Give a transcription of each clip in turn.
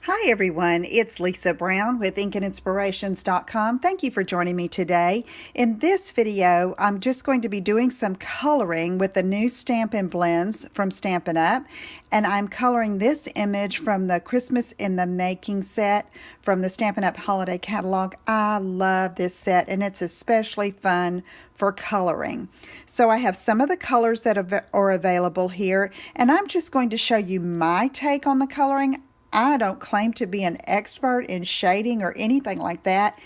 Hi everyone, it's Lisa Brown with InkandInspirations.com. Thank you for joining me today. In this video, I'm just going to be doing some coloring with the new Stampin' blends from Stampin' Up. And I'm coloring this image from the Christmas in the Making set from the Stampin' Up Holiday Catalog. I love this set and it's especially fun for coloring. So I have some of the colors that are available here, and I'm just going to show you my take on the coloring. I don't claim to be an expert in shading or anything like that.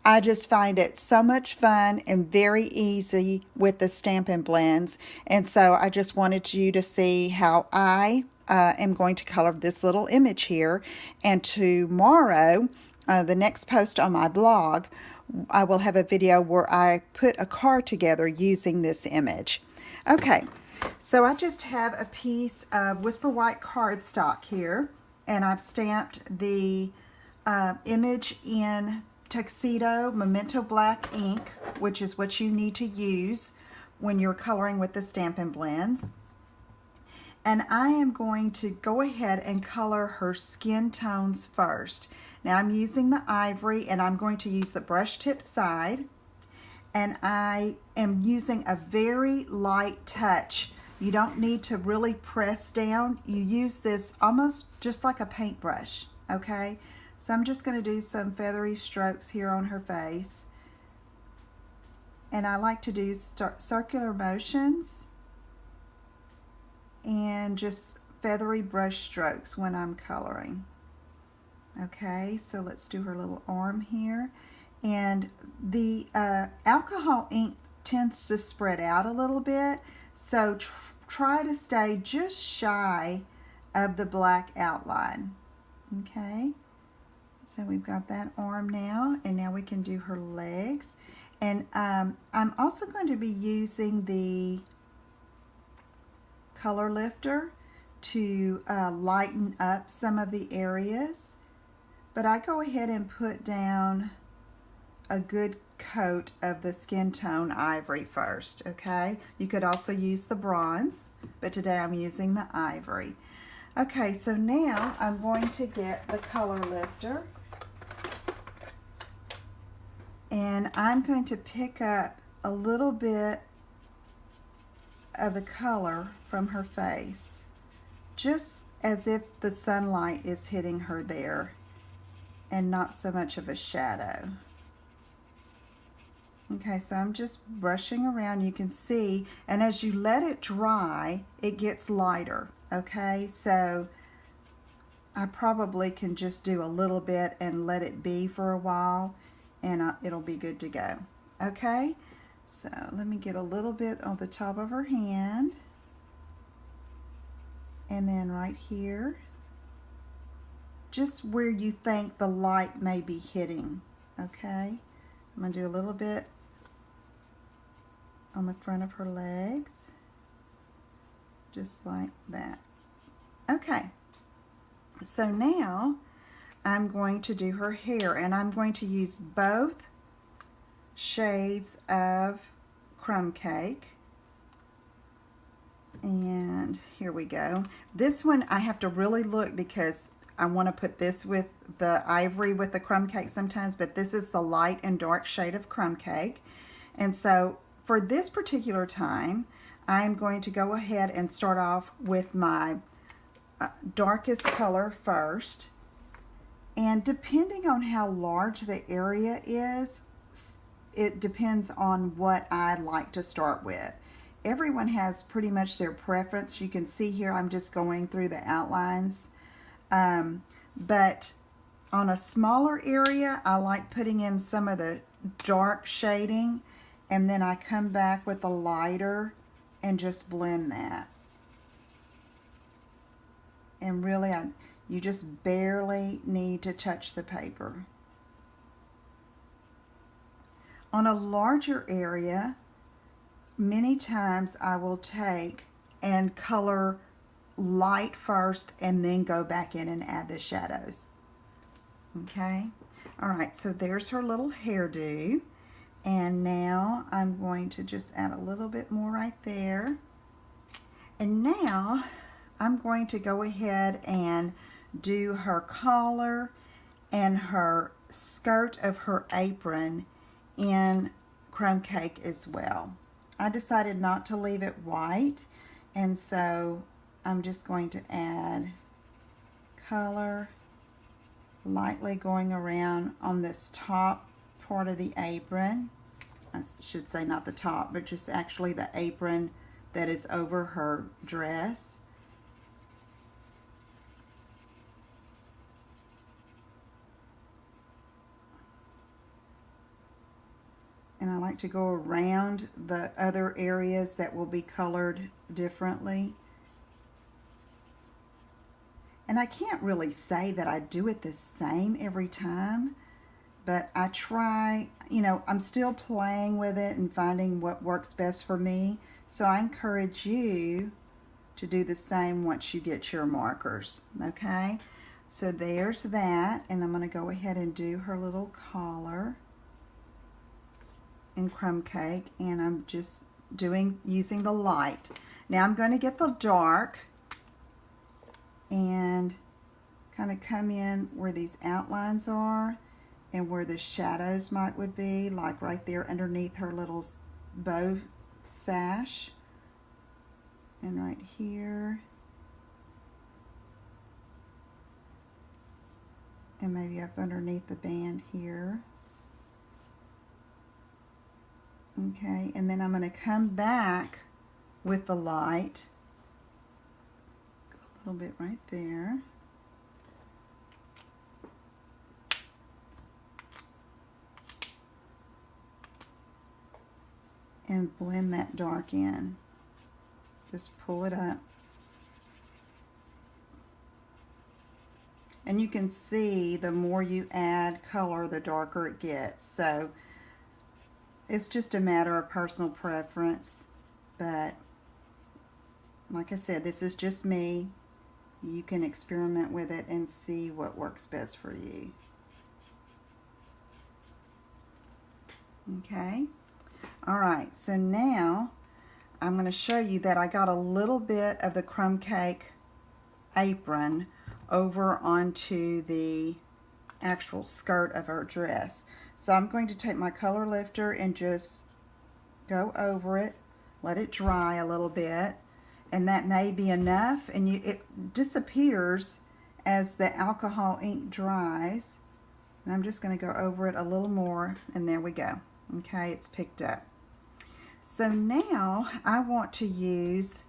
I just find it so much fun and very easy with the Stampin' blends. And so I just wanted you to see how I am going to color this little image here. And tomorrow, the next post on my blog, I will have a video where I put a card together using this image. Okay, so I just have a piece of Whisper White cardstock here. And I've stamped the image in Tuxedo Memento Black ink, which is what you need to use when you're coloring with the Stampin' blends. And I am going to go ahead and color her skin tones first. Now I'm using the ivory, and I'm going to use the brush tip side. And I am using a very light touch. You don't need to really press down. You use this almost just like a paintbrush, okay? So I'm just going to do some feathery strokes here on her face. And I like to do circular motions and just feathery brush strokes when I'm coloring. Okay, so let's do her little arm here. And the alcohol ink tends to spread out a little bit, so try to stay just shy of the black outline. Okay, so we've got that arm now, and now we can do her legs. And I'm also going to be using the color lifter to lighten up some of the areas, but I go ahead and put down a good coat of the skin tone ivory first, okay? You could also use the bronze, but today I'm using the ivory. Okay, so now I'm going to get the color lifter, and I'm going to pick up a little bit of the color from her face, just as if the sunlight is hitting her there and not so much of a shadow. Okay, so I'm just brushing around, you can see, and as you let it dry, it gets lighter, okay? So I probably can just do a little bit and let it be for a while, and it'll be good to go, okay? So let me get a little bit on the top of her hand, and then right here, just where you think the light may be hitting, okay? I'm going to do a little bit on the front of her legs, just like that. Okay, so now I'm going to do her hair, and I'm going to use both shades of Crumb Cake. And here we go. This one I have to really look because I want to put this with the ivory with the Crumb Cake sometimes, but this is the light and dark shade of Crumb Cake. And so for this particular time, I'm going to go ahead and start off with my darkest color first. And depending on how large the area is, it depends on what I like to start with. Everyone has pretty much their preference. You can see here I'm just going through the outlines. But on a smaller area, I like putting in some of the dark shading, and then I come back with a lighter and just blend that. And really, you just barely need to touch the paper. On a larger area, many times I will take and color light first and then go back in and add the shadows. Okay, all right, so there's her little hairdo, and now I'm going to just add a little bit more right there. And now I'm going to go ahead and do her collar and her skirt of her apron in crumb cake as well. I decided not to leave it white, and so I'm just going to add color lightly going around on this top part of the apron. I should say not the top, but just actually the apron that is over her dress. And I like to go around the other areas that will be colored differently. And I can't really say that I do it the same every time, but I try, you know, I'm still playing with it and finding what works best for me. So I encourage you to do the same once you get your markers, okay? So there's that, and I'm going to go ahead and do her little collar in crumb cake, and I'm just using the light. Now I'm going to get the dark and kind of come in where these outlines are and where the shadows would be, like right there underneath her little bow sash, and right here, and maybe up underneath the band here. Okay, and then I'm going to come back with the light, go a little bit right there. And blend that dark in. Just pull it up. And you can see the more you add color, the darker it gets. So it's just a matter of personal preference. But like I said, this is just me. You can experiment with it and see what works best for you. Okay. All right, so now I'm going to show you that I got a little bit of the crumb cake apron over onto the actual skirt of her dress. So I'm going to take my color lifter and just go over it, let it dry a little bit, and that may be enough, and it disappears as the alcohol ink dries. And I'm just going to go over it a little more, and there we go. Okay, it's picked up. So now I want to use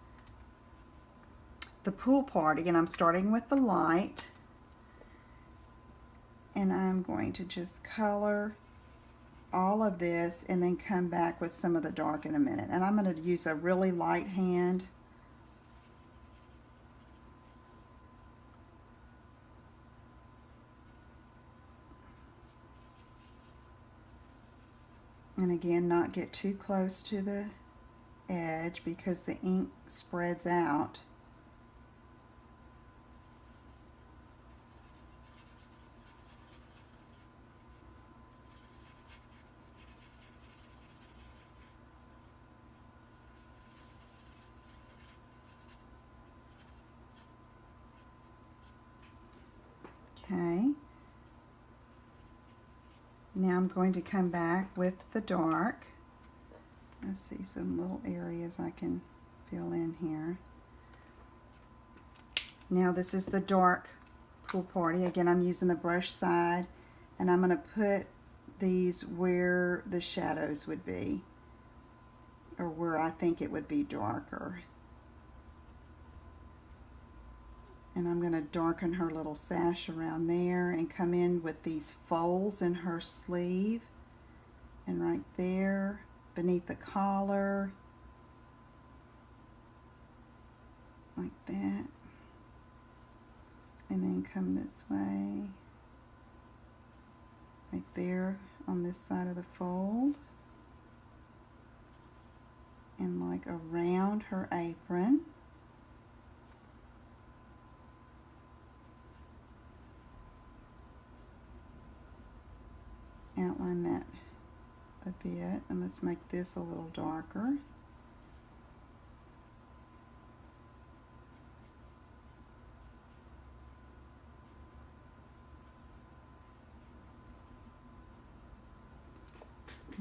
the pool party, and I'm starting with the light, and I'm going to just color all of this and then come back with some of the dark in a minute. And I'm going to use a really light hand. And again, not get too close to the edge because the ink spreads out. Okay. Now I'm going to come back with the dark. Let's see some little areas I can fill in here. Now this is the dark pool party. Again, I'm using the brush side, and I'm going to put these where the shadows would be, or where I think it would be darker. And I'm going to darken her little sash around there and come in with these folds in her sleeve, and right there beneath the collar, like that, and then come this way, right there on this side of the fold, and like around her apron. Outline that a bit, and let's make this a little darker.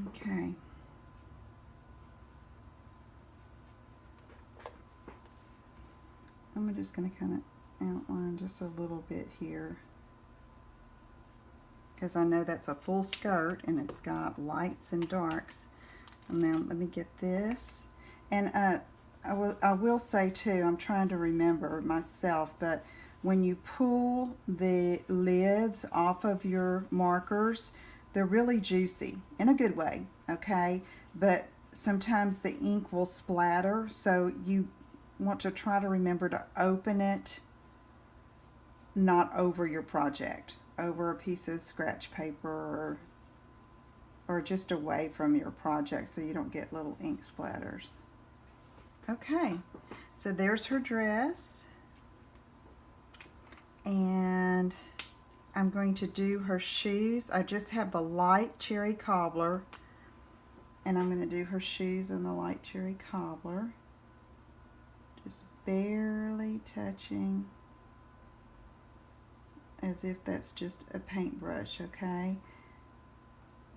Okay. I'm just going to kind of outline just a little bit here, because I know that's a full skirt and it's got lights and darks. And now let me get this. And I will say too, I'm trying to remember myself, but when you pull the lids off of your markers, they're really juicy in a good way, okay? But sometimes the ink will splatter, so you want to try to remember to open it not over your project, over a piece of scratch paper or just away from your project so you don't get little ink splatters. Okay, so there's her dress, and I'm going to do her shoes. I just have the light cherry cobbler, and I'm going to do her shoes in the light cherry cobbler. Just barely touching, as if that's just a paintbrush, okay?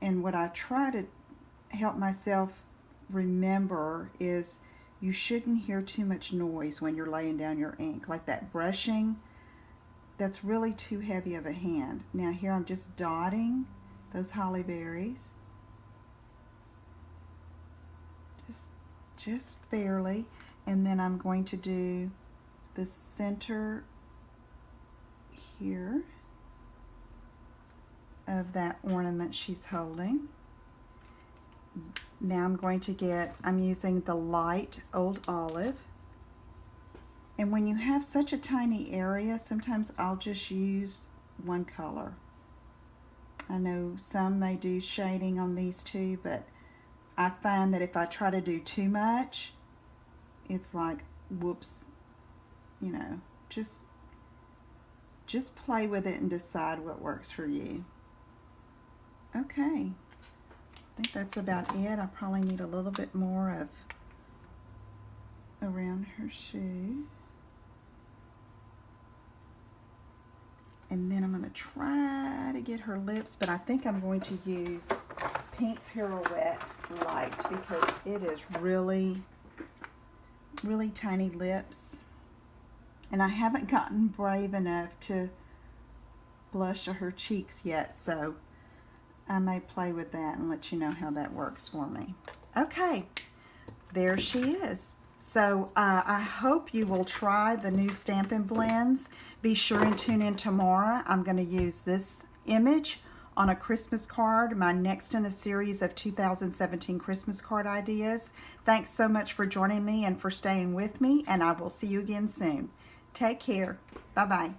And what I try to help myself remember is you shouldn't hear too much noise when you're laying down your ink. Like that brushing, that's really too heavy of a hand. Now here I'm just dotting those holly berries. Just barely. And then I'm going to do the center here of that ornament she's holding. Now I'm using the light Old Olive. And when you have such a tiny area, sometimes I'll just use one color. I know some may do shading on these two, but I find that if I try to do too much, it's like, whoops, you know, just play with it and decide what works for you. Okay, I think that's about it. I probably need a little bit more of around her shoe. And then I'm going to try to get her lips, but I think I'm going to use Pink Pirouette Light because it is really, really tiny lips. And I haven't gotten brave enough to blush her cheeks yet, so I may play with that and let you know how that works for me. Okay, there she is. So I hope you will try the new Stampin' blends. Be sure and tune in tomorrow. I'm going to use this image on a Christmas card, my next in a series of 2017 Christmas card ideas. Thanks so much for joining me and for staying with me, and I will see you again soon. Take care. Bye-bye.